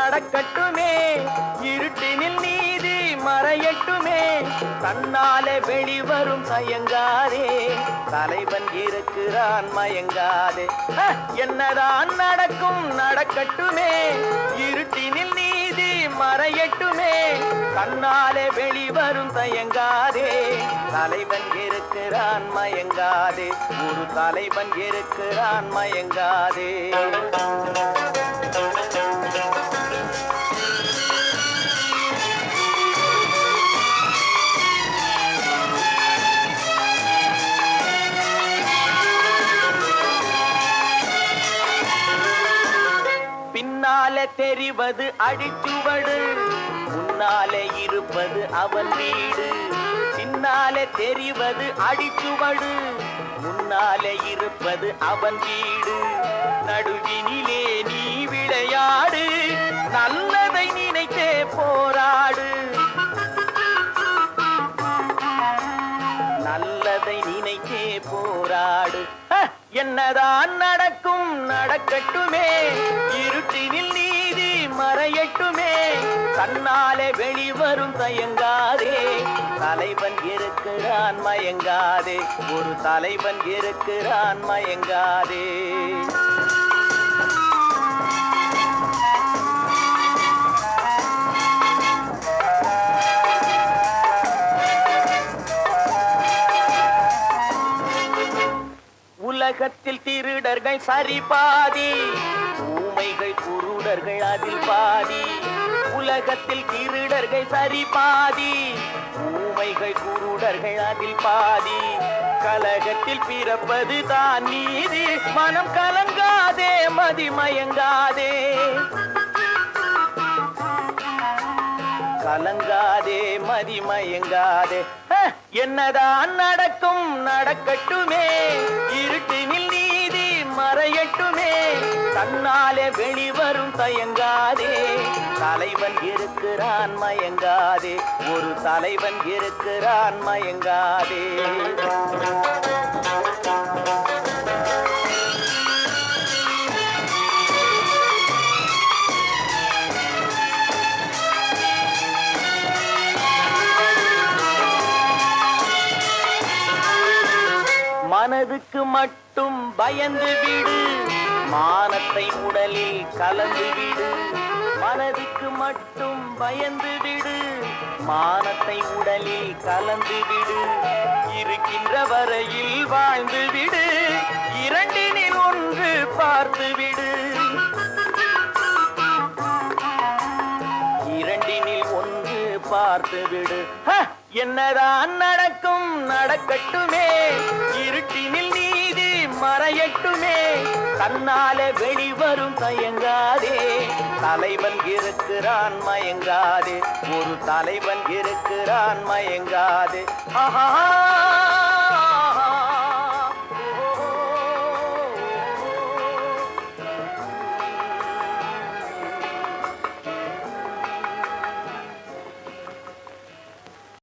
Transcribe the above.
நடக்கட்டுமே, இருட்டினில் நீதி மறையட்டுமே, தன்னாலே வெளிவரும் தயங்காதே, தலைவன் இருக்கிறான் மயங்காதே. என்னதான் நடக்கும் நடக்கட்டுமே, இருட்டினில் நீதி மறையட்டுமே, தன்னாலே வெளிவரும் தயங்காதே, தலைவன் இருக்கிறான் மயங்காதே, ஒரு தலைவன் இருக்கிறான் மயங்காதே. பின்னாலே தெரிவது அடிச்சுவடு, முன்னாலே இருப்பது அவன் வீடு. பின்னாலே தெரிவது அடிச்சுவடு, முன்னாலே இருப்பது அவன் வீடு. நடுவினிலே நீ விளையாடு, நல்லதை நினைத்தே போராடு, நல்லதை நினைத்தே போராடு. என்னதான் நடக்கும் நடக்கட்டுமே, இருட்டினில் நீதி மறையட்டுமே, தன்னாலே வெளிவரும் தயங்காதே, தலைவன் இருக்கிறான் மயங்காதே, ஒரு தலைவன் இருக்கிறான் மயங்காதே. உலகத்தில் திருடர்கள் சரி பாதி, ஊமைகள் குருடர்கள் அதில் பாதி. உலகத்தில் திருடர்கள் சரி பாதி, ஊமைகள் குருடர்கள் அதில் பாதி. கலகத்தில் பிறப்பது தான் நீதி, மனம் கலங்காதே மதிமயங்காதே, கலங்காதே மதிமயங்காதே. என்னதான் நடக்கும் நடக்கட்டுமே, இருட்டினில் நீதி மறையட்டுமே, தன்னாலே வெளிவரும் தயங்காதே, தலைவன் இருக்கிறான் மயங்காதே, ஒரு தலைவன் இருக்கிறான் மயங்காதே. மனதுக்கு மட்டும் பயந்து விடு, மானத்தை உடலில் கலந்து விடு. மனதுக்கு மட்டும் பயந்து விடு, மானத்தை உடலில் கலந்து விடு. இருக்கின்ற வரையில் வாழ்ந்து விடு, இரண்டினில் ஒன்று பார்த்து விடு, இரண்டினில் ஒன்று பார்த்து விடு. என்னதான் நடக்கும் நடக்கட்டுமே, இருட்டினில் நீதி மறையட்டுமே, தன்னாலே வெளிவரும் தயங்காதே, தலைவன் இருக்கிறான் மயங்காதே, ஒரு தலைவன் இருக்கிறான் மயங்காதே. ஆஹா.